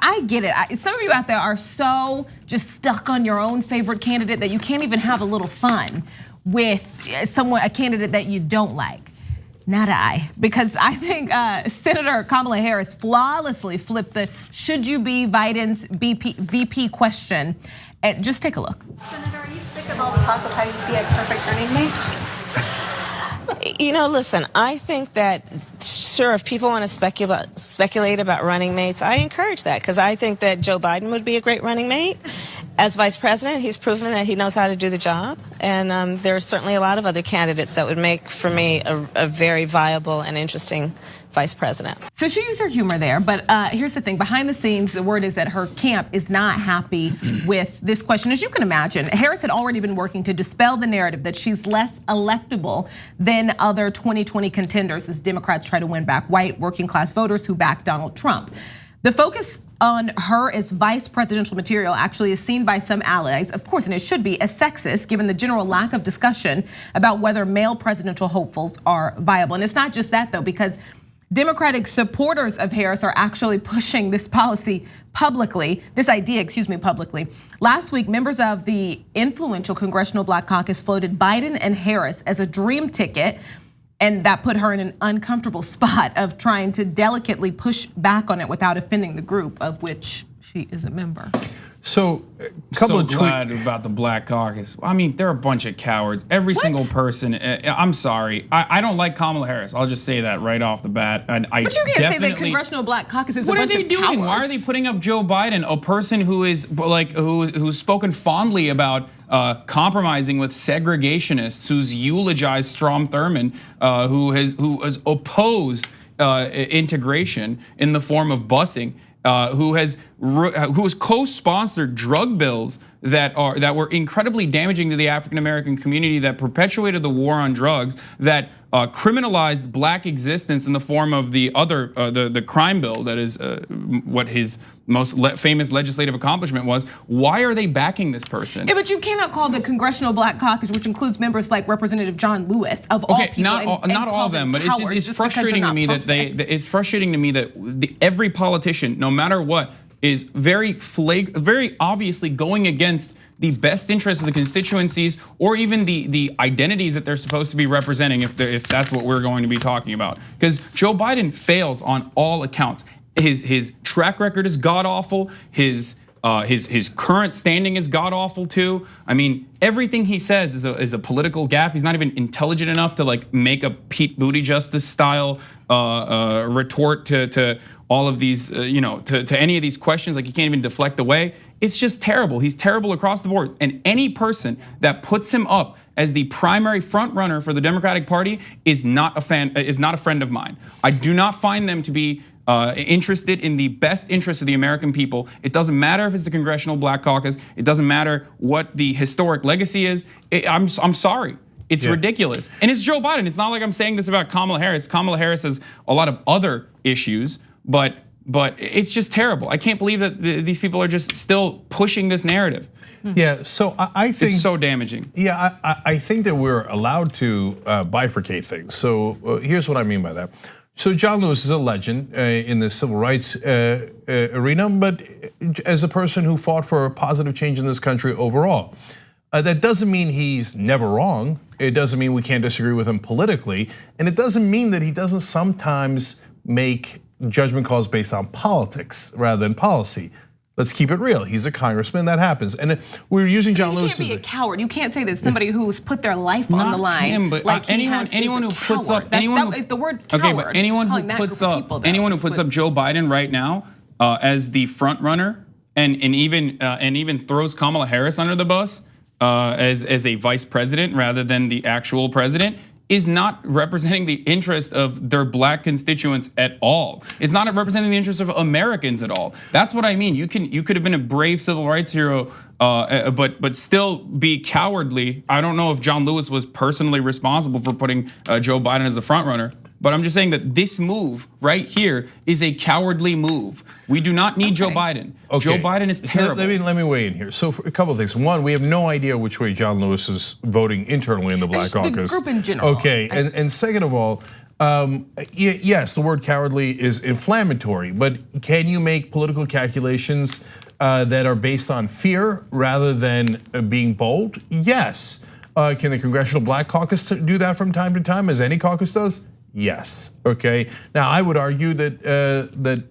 I get it. Some of you out there are so just stuck on your own favorite candidate that you can't even have a little fun with a candidate that you don't like. Not I, because I think Senator Kamala Harris flawlessly flipped the should you be Biden's VP question. And just take a look. Senator, are you sick of all the talk of how you'd be a perfect running mate? Listen, I think that, sure, if people want to speculate about running mates, I encourage that because I think that Joe Biden would be a great running mate. As vice president, he's proven that he knows how to do the job. And there are certainly a lot of other candidates that would make, for me, a very viable and interesting vice president. So she used her humor there, but here's the thing. Behind the scenes, the word is that her camp is not happy with this question. As you can imagine, Harris had already been working to dispel the narrative that she's less electable than other 2020 contenders as Democrats try to win back white working class voters who backed Donald Trump. The focus on her as vice presidential material actually is seen by some allies, of course, and it should be, as sexist given the general lack of discussion about whether male presidential hopefuls are viable. And it's not just that though, because Democratic supporters of Harris are actually pushing this policy publicly, this idea, publicly. Last week, members of the influential Congressional Black Caucus floated Biden and Harris as a dream ticket, and that put her in an uncomfortable spot of trying to delicately push back on it without offending the group of which she is a member. So, couple of glad about the Black Caucus. I mean, they're a bunch of cowards. Every single person. I'm sorry. I don't like Kamala Harris. I'll just say that right off the bat. And but you can't say that Congressional Black Caucus is a bunch of cowards. What are they doing? Why are they putting up Joe Biden, a person who is like who's spoken fondly about compromising with segregationists, who's eulogized Strom Thurmond, who has opposed integration in the form of busing? Who has co-sponsored drug bills that were incredibly damaging to the African American community, that perpetuated the war on drugs, that criminalized black existence in the form of the crime bill that is what his most famous legislative accomplishment was. Why are they backing this person? Yeah, but you cannot call the Congressional Black Caucus, which includes members like Representative John Lewis, of all people, not all of them, but it's frustrating to me that it's frustrating to me that every politician, no matter what, is very obviously going against the best interests of the constituencies, or even the identities that they're supposed to be representing, if that's what we're going to be talking about. Because Joe Biden fails on all accounts. His track record is god awful. His current standing is god awful too. I mean, everything he says is a political gaffe. He's not even intelligent enough to like make a Pete Buttigieg style retort to all of these, to any of these questions. Like, he can't even deflect away. It's just terrible. He's terrible across the board. And any person that puts him up as the primary front runner for the Democratic Party is not a friend of mine. I do not find them to be interested in the best interest of the American people. It doesn't matter if it's the Congressional Black Caucus. It doesn't matter what the historic legacy is. I'm sorry. It's ridiculous. And it's Joe Biden. It's not like I'm saying this about Kamala Harris. Kamala Harris has a lot of other issues, but it's just terrible. I can't believe that these people are just still pushing this narrative. Yeah, so I think it's so damaging. Yeah, I think that we're allowed to bifurcate things. So here's what I mean by that. So John Lewis is a legend in the civil rights arena, but as a person who fought for a positive change in this country overall. That doesn't mean he's never wrong. It doesn't mean we can't disagree with him politically. And it doesn't mean that he doesn't sometimes make judgment calls based on politics rather than policy. Let's keep it real. He's a congressman. That happens, and we're using John Lewis. You can't be a coward. You can't say that somebody who's put their life on the line. Him, but like anyone who puts up the word coward. Okay, but anyone who puts up Joe Biden right now as the front runner, and even throws Kamala Harris under the bus as a vice president rather than the actual president, is not representing the interest of their black constituents at all. It's not representing the interest of Americans at all. That's what I mean. You could have been a brave civil rights hero, but still be cowardly. I don't know if John Lewis was personally responsible for putting Joe Biden as the front runner. But I'm just saying that this move right here is a cowardly move. We do not need Joe Biden. Joe Biden is terrible. Let me weigh in here. So for a couple of things. One, we have no idea which way John Lewis is voting internally in the Black Caucus. The group in general. Okay, and second of all, Yes, the word cowardly is inflammatory, but can you make political calculations that are based on fear rather than being bold? Yes. Can the Congressional Black Caucus do that from time to time, as any caucus does? Yes. Okay. Now, I would argue that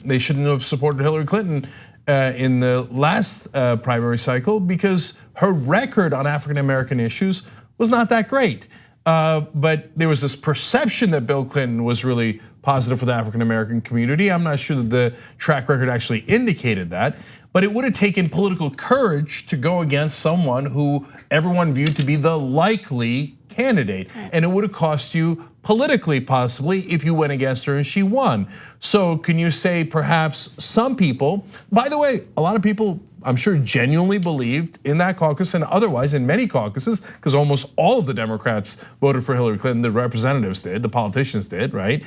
they shouldn't have supported Hillary Clinton in the last primary cycle because her record on African American issues was not that great. But there was this perception that Bill Clinton was really positive for the African American community. I'm not sure that the track record actually indicated that, but it would have taken political courage to go against someone who everyone viewed to be the likely candidate. And it would have cost you politically, possibly, if you went against her and she won. So can you say perhaps some people, by the way, a lot of people I'm sure genuinely believed in that caucus and otherwise in many caucuses, because almost all of the Democrats voted for Hillary Clinton, the representatives did, the politicians did, right?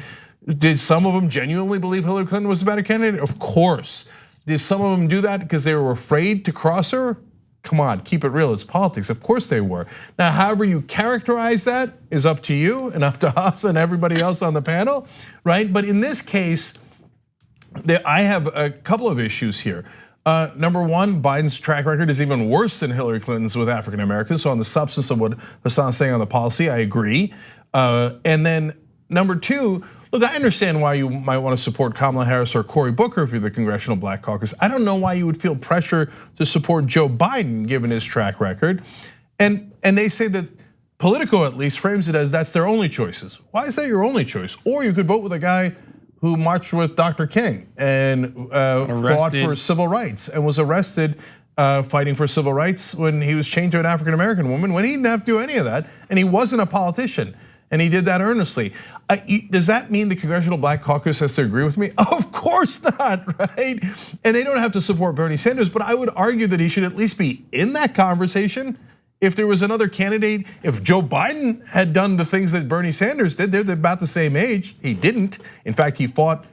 Did some of them genuinely believe Hillary Clinton was a better candidate? Of course. Did some of them do that because they were afraid to cross her? Come on, keep it real, it's politics. Of course they were. Now, however you characterize that is up to you and up to Hasan and everybody else on the panel, right? But in this case, I have a couple of issues here. Number one, Biden's track record is even worse than Hillary Clinton's with African Americans. So on the substance of what Hasan's saying on the policy, I agree. And then number two, look, I understand why you might want to support Kamala Harris or Cory Booker if you're the Congressional Black Caucus. I don't know why you would feel pressure to support Joe Biden given his track record. And they say that Politico at least frames it as that's their only choices. Why is that your only choice? Or you could vote with a guy who marched with Dr. King and fought for civil rights and was arrested fighting for civil rights when he was chained to an African American woman when he didn't have to do any of that and he wasn't a politician and he did that earnestly. Does that mean the Congressional Black Caucus has to agree with me? Of course not, right? And they don't have to support Bernie Sanders, but I would argue that he should at least be in that conversation. If there was another candidate, if Joe Biden had done the things that Bernie Sanders did, they're about the same age. He didn't. In fact, he fought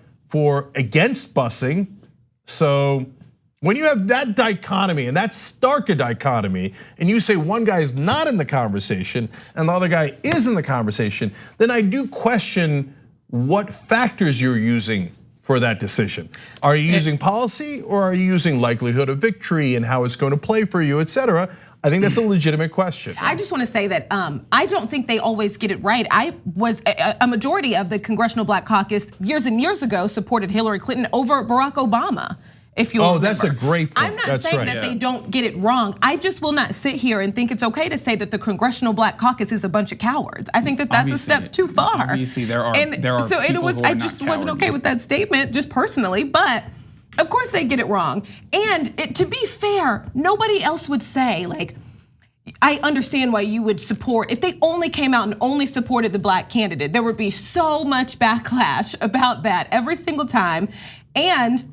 against busing. So when you have that dichotomy and that stark a dichotomy, and you say one guy is not in the conversation and the other guy is in the conversation, then I do question what factors you're using for that decision. Are you using policy or are you using likelihood of victory and how it's going to play for you, et cetera? I think that's a legitimate question. I just want to say that I don't think they always get it right. I was a majority of the Congressional Black Caucus years and years ago supported Hillary Clinton over Barack Obama. If you remember. That's a great point. I'm not saying that they don't get it wrong. I just will not sit here and think it's okay to say that the Congressional Black Caucus is a bunch of cowards. I think that that's a step too far. Obviously, there are so people who are I just wasn't okay with that statement, just personally, but. Of course they get it wrong. And to be fair, nobody else would say, like, I understand why you would support, if they only came out and only supported the black candidate, there would be so much backlash about that every single time. And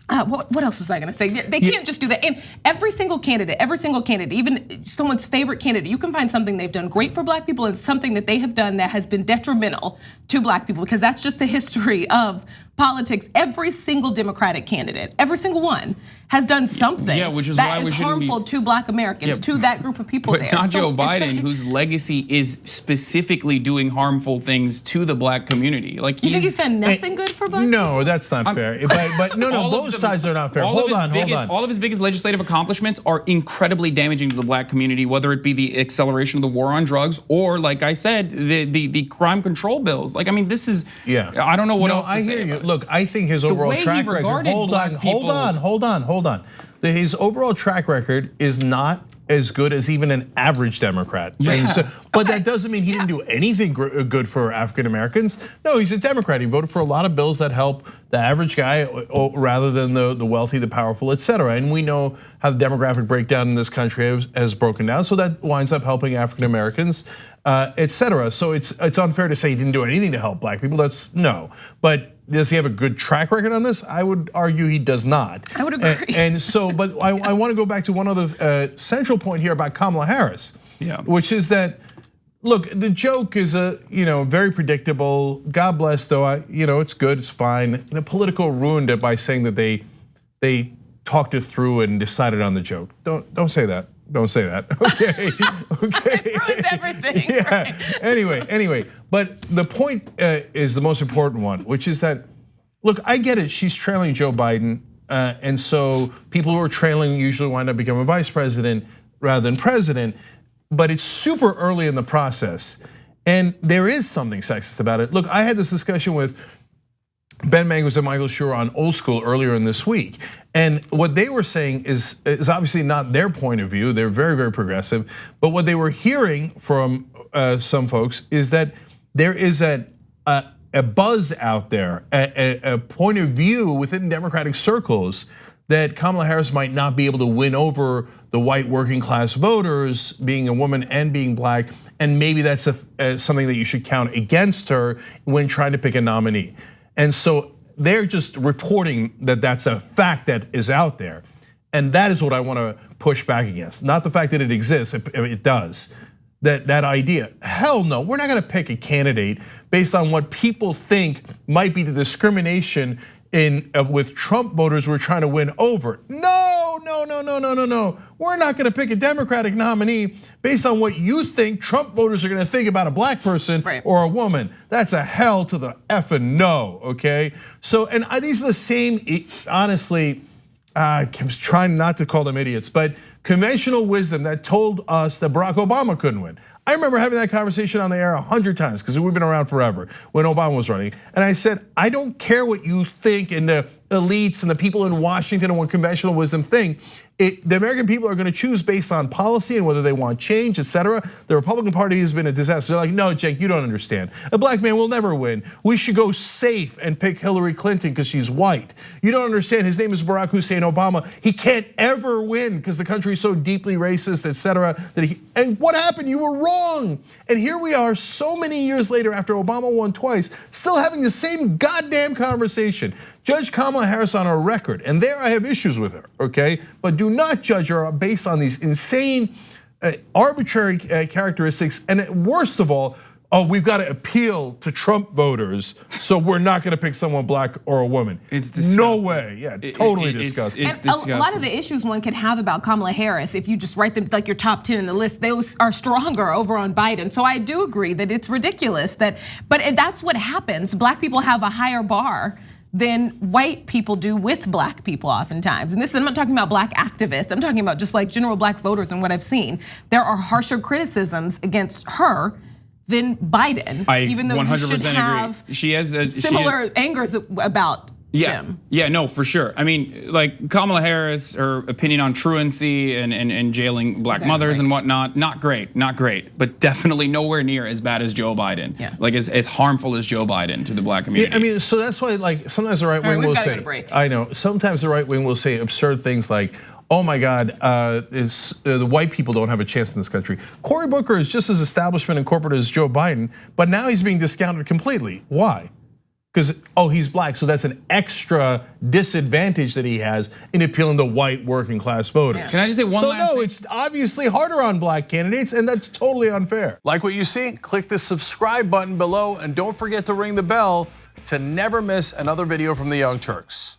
what else was I gonna say? They can't just do that. And every single candidate, even someone's favorite candidate, you can find something they've done great for black people and something that they have done that has been detrimental to black people, because that's just the history of politics. Every single Democratic candidate, every single one, has done something which is that why is harmful to black Americans, to that group of people but there. But not Joe Biden, whose legacy is specifically doing harmful things to the black community. Like you think he's done nothing good for black people? No, that's not fair. But no, both sides are not fair. Hold on. All of his biggest legislative accomplishments are incredibly damaging to the black community, whether it be the acceleration of the war on drugs or, like I said, the crime control bills. Like, I mean, this is, I don't know what else to say. I hear you. Look, I think his overall track record, hold on. His overall track record is not as good as even an average Democrat. But that doesn't mean he didn't do anything good for African Americans. No, he's a Democrat. He voted for a lot of bills that help the average guy rather than the wealthy, the powerful, et cetera. And we know how the demographic breakdown in this country has broken down. So that winds up helping African Americans, et cetera. So it's unfair to say he didn't do anything to help black people. That's no. But does he have a good track record on this? I would argue he does not. I would agree. And so, but I want to go back to one other central point here about Kamala Harris, which is that, look, the joke is very predictable. God bless, though. It's good, it's fine. The Politico ruined it by saying that they talked it through and decided on the joke. Don't say that. Don't say that. Okay. It ruins everything. Yeah. Right? Anyway. But the point is the most important one, which is that, look, I get it. She's trailing Joe Biden. And so people who are trailing usually wind up becoming vice president rather than president. But it's super early in the process. And there is something sexist about it. Look, I had this discussion with Ben Mangos and Michael Schur on Old School earlier in this week. And what they were saying is obviously not their point of view. They're very, very progressive. But what they were hearing from some folks is that there is a buzz out there, a point of view within Democratic circles that Kamala Harris might not be able to win over the white working class voters, being a woman and being black, and maybe that's something that you should count against her when trying to pick a nominee. And so they're just reporting that that's a fact that is out there. And that is what I want to push back against. Not the fact that it exists, it does. That idea, hell no, we're not gonna pick a candidate based on what people think might be the discrimination with Trump voters we're trying to win over. No. We're not gonna pick a Democratic nominee based on what you think Trump voters are gonna think about a black person or a woman. That's a hell to the effing no, okay? So, and these are the same, honestly, I'm trying not to call them idiots, but conventional wisdom that told us that Barack Obama couldn't win. I remember having that conversation on the air 100 times because we've been around forever when Obama was running. And I said, I don't care what you think and the elites and the people in Washington and what conventional wisdom think. The American people are gonna choose based on policy and whether they want change, etc. The Republican Party has been a disaster. They're like, no, Cenk, you don't understand. A black man will never win. We should go safe and pick Hillary Clinton because she's white. You don't understand, his name is Barack Hussein Obama. He can't ever win because the country is so deeply racist, etc. And what happened? You were wrong. And here we are so many years later after Obama won twice, still having the same goddamn conversation. Judge Kamala Harris on her record, and there I have issues with her, okay? But do not judge her based on these insane, arbitrary characteristics. And worst of all, we've got to appeal to Trump voters, so we're not gonna pick someone black or a woman. It's disgusting. No way, yeah, totally disgusting. And a lot of the issues one could have about Kamala Harris, if you just write them like your top 10 in the list, those are stronger over on Biden. So I do agree that it's ridiculous but that's what happens. Black people have a higher bar than white people do with black people oftentimes. And I'm not talking about black activists, I'm talking about just like general black voters and what I've seen. There are harsher criticisms against her than Biden, even though you should have she has similar angers about him. Yeah, no, for sure. I mean, like Kamala Harris, her opinion on truancy and jailing black mothers and whatnot, not great, but definitely nowhere near as bad as Joe Biden. Yeah. Like as harmful as Joe Biden to the black community. Yeah, I mean, so that's why like sometimes the right wing will say, I know, sometimes the right wing will say absurd things like, oh my God, the white people don't have a chance in this country. Cory Booker is just as establishment and corporate as Joe Biden, but now he's being discounted completely. Why? Because, he's black, so that's an extra disadvantage that he has in appealing to white working class voters. Yeah. Can I just say one last thing? It's obviously harder on black candidates, and that's totally unfair. Like what you see? Click the subscribe button below, and don't forget to ring the bell to never miss another video from the Young Turks.